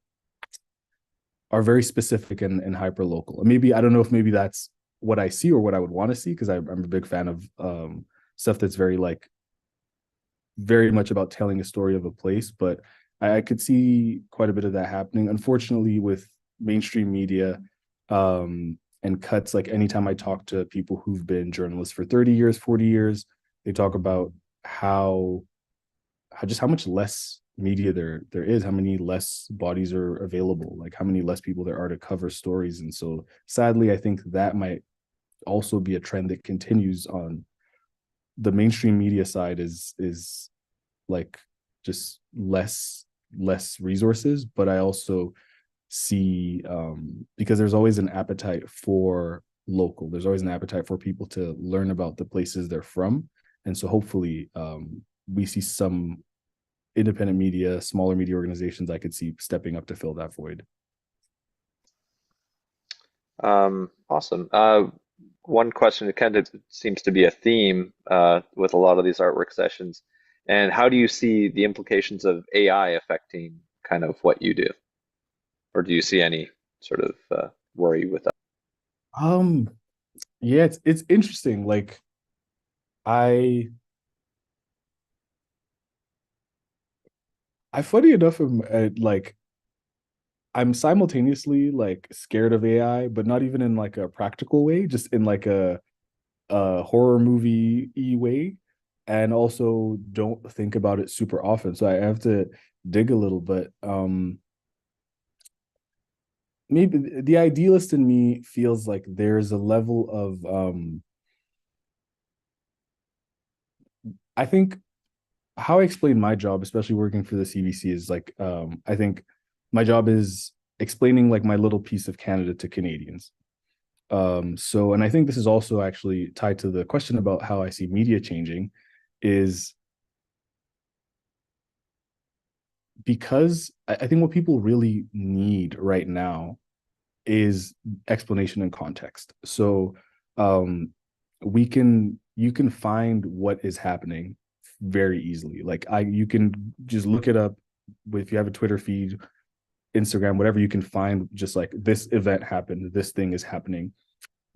are very specific and hyper local. And maybe I don't know if maybe that's what I see or what I would want to see, because I'm a big fan of stuff that's very much about telling a story of a place. But I could see quite a bit of that happening. Unfortunately, with mainstream media and cuts, like anytime I talk to people who've been journalists for 30 years, 40 years, they talk about how much less media there is, how many less bodies are available, like how many less people there are to cover stories. And so sadly, I think that might also be a trend that continues on the mainstream media side is like just less resources. But I also see because there's always an appetite for local, there's always an appetite for people to learn about the places they're from. And so hopefully we see independent media, smaller media organizations I could see stepping up to fill that void. Awesome. One question, it kind of seems to be a theme with a lot of these artwork sessions. And how do you see the implications of AI affecting kind of what you do? Or do you see any sort of worry with that? Um, yeah, it's interesting. Like I funny enough am like I'm simultaneously like scared of AI, but not even in like a practical way, just in like a horror movie way, and also don't think about it super often. So I have to dig a little, but maybe the idealist in me feels like there's a level of I think how I explain my job, especially working for the CBC, is like I think my job is explaining like my little piece of Canada to Canadians. So, and I think this is also actually tied to the question about how I see media changing, is because I think what people really need right now is explanation and context. So, um, you can find what is happening very easily. Like you can just look it up. If you have a Twitter feed, Instagram, whatever, you can find just like this event happened, this thing is happening.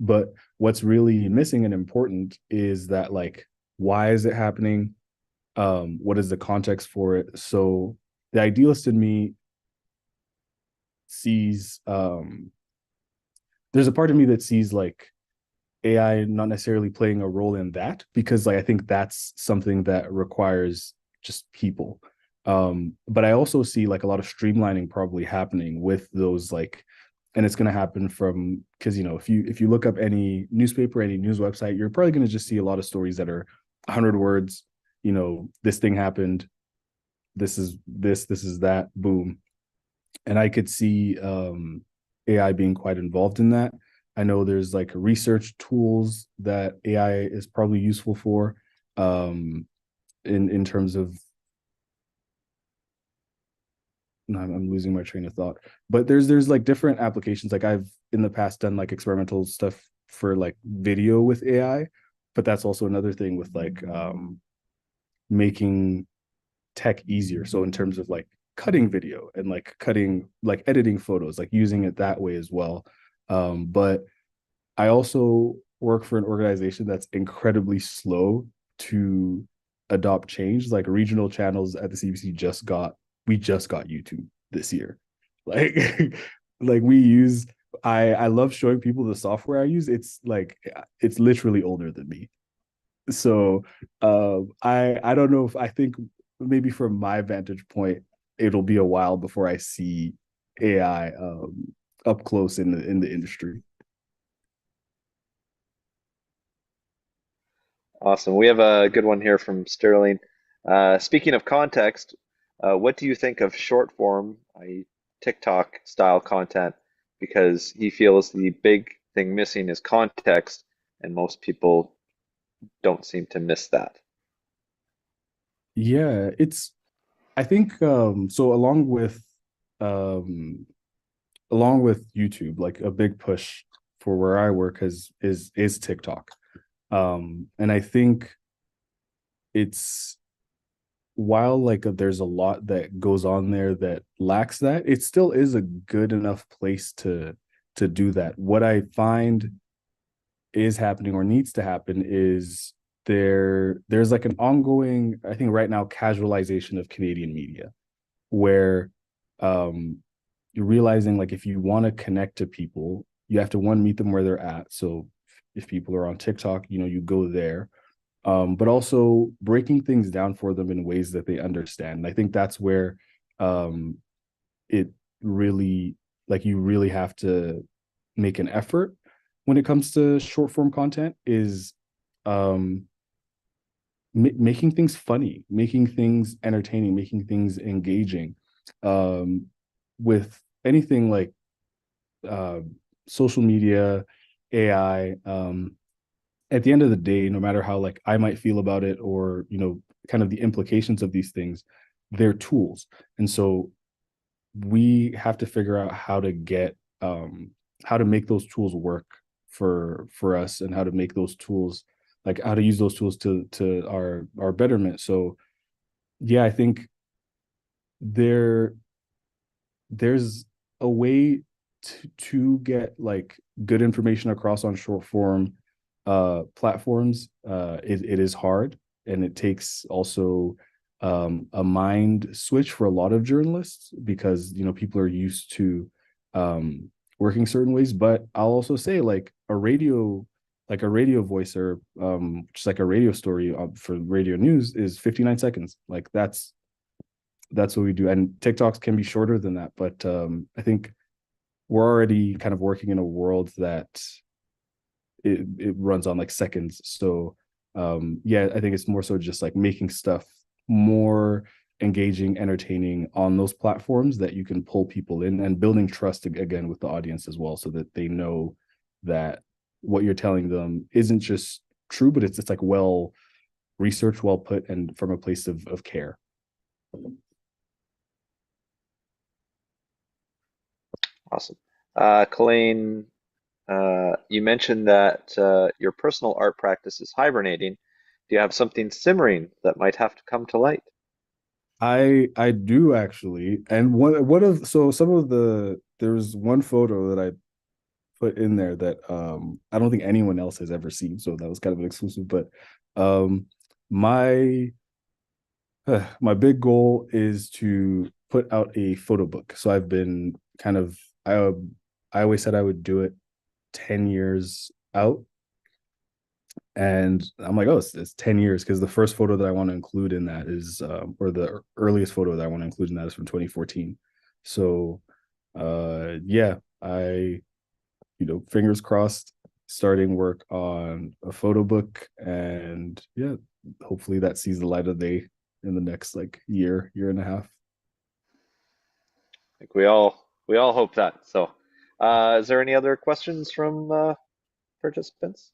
But what's really missing and important is that like why is it happening? What is the context for it? So the idealist in me sees there's a part of me that sees like AI not necessarily playing a role in that, because like I think that's something that requires just people. But I also see like a lot of streamlining probably happening with those like, and it's going to happen from, because you know if you look up any newspaper, any news website, you're probably going to just see a lot of stories that are 100 words. You know, this thing happened, this is that, boom. And I could see AI being quite involved in that. I know there's like research tools that AI is probably useful for, in terms of, no, I'm losing my train of thought. But there's like different applications. Like I've in the past done like experimental stuff for like video with AI, but that's also another thing with like making tech easier. So in terms of like cutting video and like cutting like editing photos, like using it that way as well. But I also work for an organization that's incredibly slow to adopt change. Like regional channels at the CBC we just got YouTube this year. Like like we use I love showing people the software I use. It's like it's literally older than me. So I don't know, if I think maybe from my vantage point, it'll be a while before I see AI up close in the industry. Awesome. We have a good one here from Sterling. Speaking of context, what do you think of short form, i.e., TikTok style content? Because he feels the big thing missing is context, and most people don't seem to miss that. Yeah, it's I think so um along with YouTube, like a big push for where I work is TikTok. And I think it's while like there's a lot that goes on there that lacks that, it still is a good enough place to do that. What I find is happening or needs to happen is there's like an ongoing, I think right now, casualization of Canadian media, where um you're realizing like if you want to connect to people, you have to one, meet them where they're at. So if people are on TikTok, you know, you go there, but also breaking things down for them in ways that they understand. And I think that's where um, it really, like, you really have to make an effort when it comes to short form content, is um, making things funny, making things entertaining, making things engaging. With anything like uh, social media, AI, at the end of the day, no matter how like I might feel about it, or you know, kind of the implications of these things, they're tools. And so we have to figure out how to get how to make those tools work for us, and how to make those tools, like how to use those tools to our betterment. So yeah, I think there there's a way to get like good information across on short form platforms. It is hard, and it takes also a mind switch for a lot of journalists, because people are used to working certain ways. But I'll also say, like a radio voice, or just like a radio story for radio news is 59 seconds. Like that's what we do. And TikToks can be shorter than that, but I think we're already kind of working in a world that it runs on like seconds. So yeah, I think it's more so just like making stuff more engaging, entertaining on those platforms that you can pull people in, and building trust again with the audience as well, so that they know that what you're telling them isn't just true, but it's like well researched, well put, and from a place of care. Awesome. Colleen, you mentioned that your personal art practice is hibernating. Do you have something simmering that might have to come to light? I do actually. And one of so some of the there's one photo that I put in there that I don't think anyone else has ever seen, so that was kind of an exclusive. But um my my big goal is to put out a photo book. So I've been kind of I always said I would do it 10 years out. And I'm like, oh, it's 10 years, because the first photo that I want to include in that is, or the earliest photo that I want to include in that is from 2014. So, yeah, fingers crossed, starting work on a photo book. And yeah, hopefully that sees the light of day in the next like year and a half. Like we all hope that. So, is there any other questions from participants?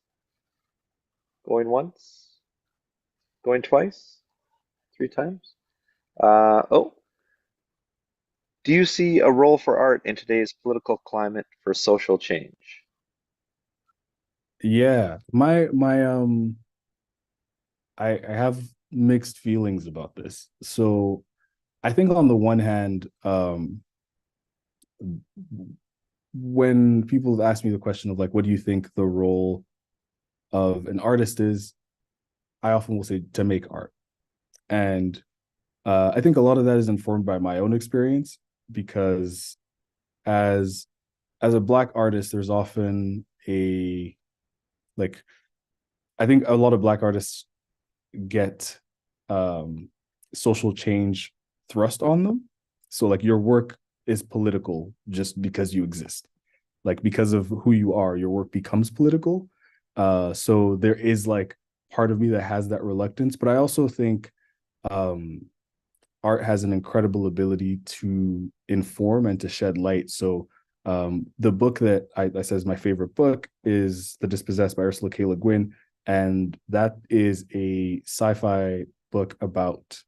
Going once, going twice, three times? Oh, do you see a role for art in today's political climate for social change? Yeah, I have mixed feelings about this. So I think on the one hand, when people have asked me the question of like, what do you think the role of an artist is, I often will say to make art. And I think a lot of that is informed by my own experience, because as as a black artist, there's often a like I think a lot of black artists get um social change thrust on them. So like your work is political just because you exist. Like because of who you are, your work becomes political. So there is like part of me that has that reluctance, but I also think um art has an incredible ability to inform and to shed light. So the book that I said is my favorite book is The Dispossessed by Ursula K. Le Guin, and that is a sci-fi book about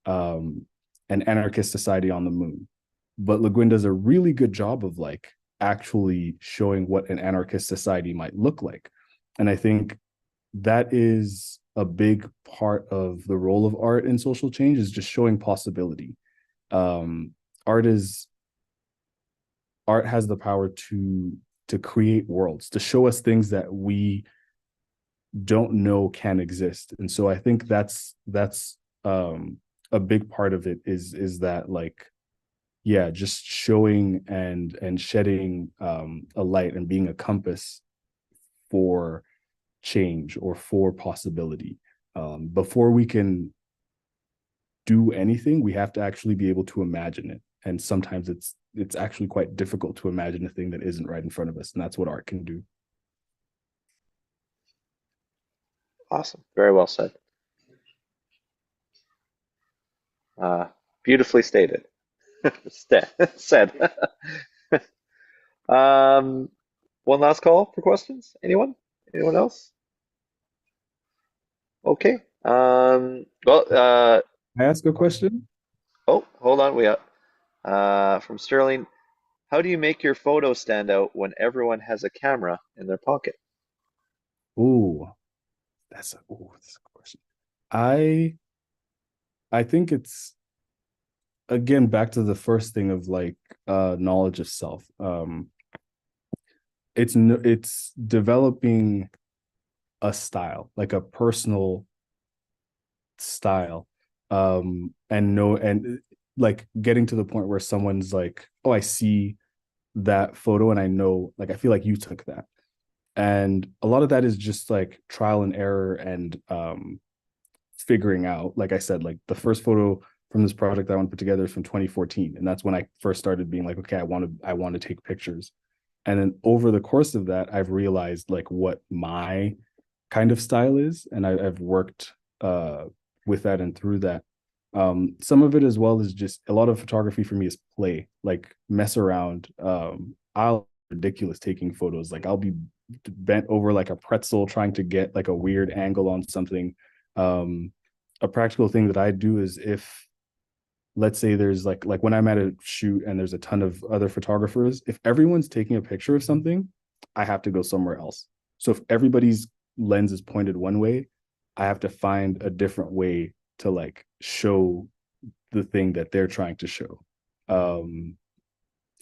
um, an anarchist society on the moon. But Le Guin does a really good job of like actually showing what an anarchist society might look like, and I think that is a big part of the role of art in social change, is just showing possibility. um art is art has the power to create worlds, to show us things that we don't know can exist. And so I think that's a big part of it, is that like, yeah, just showing and shedding a light and being a compass for change or for possibility. Before we can do anything, we have to actually be able to imagine it. And sometimes it's actually quite difficult to imagine a thing that isn't right in front of us, and that's what art can do. Awesome. Very well said. Uh, Beautifully stated. Said. Um, One last call for questions. Anyone? Anyone else? Okay. Well, I ask a question? Oh, hold on. We got from Sterling. How do you make your photo stand out when everyone has a camera in their pocket? Ooh, that's a question. I I think it's again back to the first thing of like knowledge of self. It's developing a style, like a personal style, and know and like getting to the point where someone's like, oh, I see that photo and I know, like I feel like you took that. And a lot of that is just like trial and error and figuring out, like I said, like the first photo from this project I want to put together is from 2014. And that's when I first started being like, okay, I want to take pictures. And then over the course of that, I've realized like what my kind of style is. And I've worked uh with that and through that. Some of it as well is just a lot of photography for me is play, like mess around. I'll ridiculous taking photos. Like I'll be bent over like a pretzel trying to get like a weird angle on something. Um, a practical thing that I do is if let's say there's like when I'm at a shoot and there's a ton of other photographers, if everyone's taking a picture of something, I have to go somewhere else. So if everybody's lens is pointed one way, I have to find a different way to like show the thing that they're trying to show. Um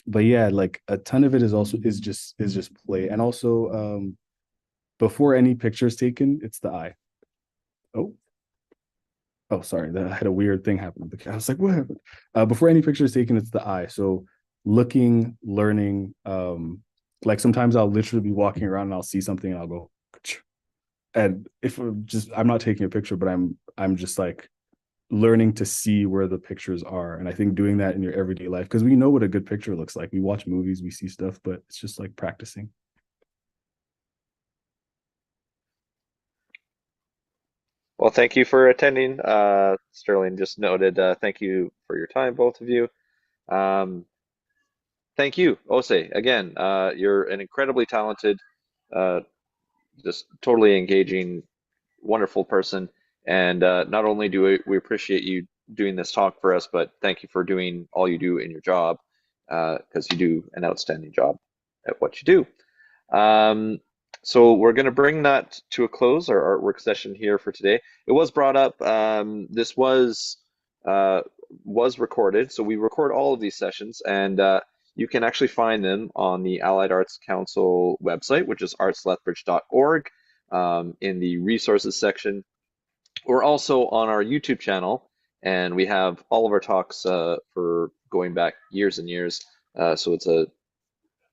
but yeah, like a ton of it is just play. And also before any picture is taken, it's the eye. Oh, oh, sorry, that I had a weird thing happen. I was like, what happened? Before any picture is taken, it's the eye. So looking, learning, like sometimes I'll literally be walking around and I'll see something and I'll go, "Kach." And if I'm not taking a picture, but I'm just like learning to see where the pictures are. And I think doing that in your everyday life, because we know what a good picture looks like. We watch movies, we see stuff, but it's just like practicing. Well, thank you for attending. Sterling just noted, thank you for your time, both of you. Um, Thank you, Ose. Again, you're an incredibly talented, uh, just totally engaging, wonderful person. And not only do we appreciate you doing this talk for us, but thank you for doing all you do in your job, because you do an outstanding job at what you do. So we're going to bring that to a close, our artwork session here for today. It was brought up, this uh, was recorded, so we record all of these sessions, and you can actually find them on the Allied Arts Council website, which is artslethbridge.org, in the resources section. We're also on our YouTube channel, and we have all of our talks for going back years and years. So it's a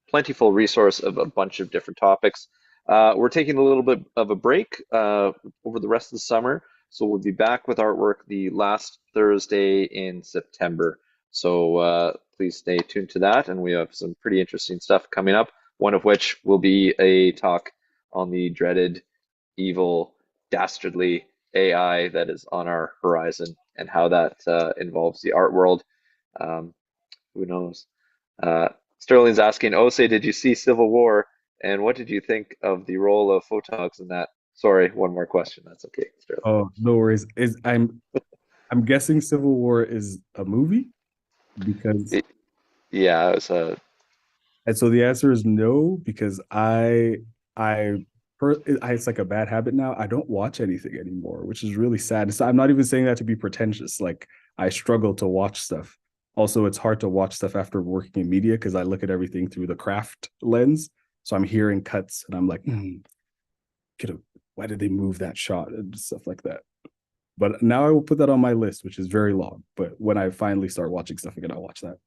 plentiful resource of a bunch of different topics. We're taking a little bit of a break over the rest of the summer, so we'll be back with artwork the last Thursday in September. So please stay tuned to that, and we have some pretty interesting stuff coming up, one of which will be a talk on the dreaded, evil, dastardly AI that is on our horizon and how that involves the art world. Um, who knows? Uh, Sterling's asking, Ose, did you see Civil War? And what did you think of the role of photogs in that? Sorry, one more question. That's okay, Sterling. Oh, no worries. Is I'm guessing Civil War is a movie because Y- Yeah, it was and so the answer is no, because I it's like a bad habit now. I don't watch anything anymore, which is really sad. So I'm not even saying that to be pretentious. Like I struggle to watch stuff. Also, it's hard to watch stuff after working in media because I look at everything through the craft lens. So I'm hearing cuts and I'm like, could have, why did they move that shot and stuff like that. But now I will put that on my list, which is very long. But when I finally start watching stuff again, I'll watch that.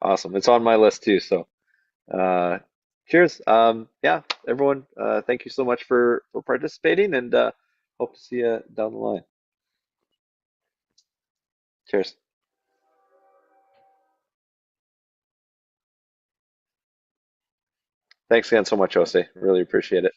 awesome. It's on my list too. So, uh, cheers. Yeah, everyone, thank you so much for participating, and hope to see you down the line. Cheers. Thanks again so much, Jose. Really appreciate it.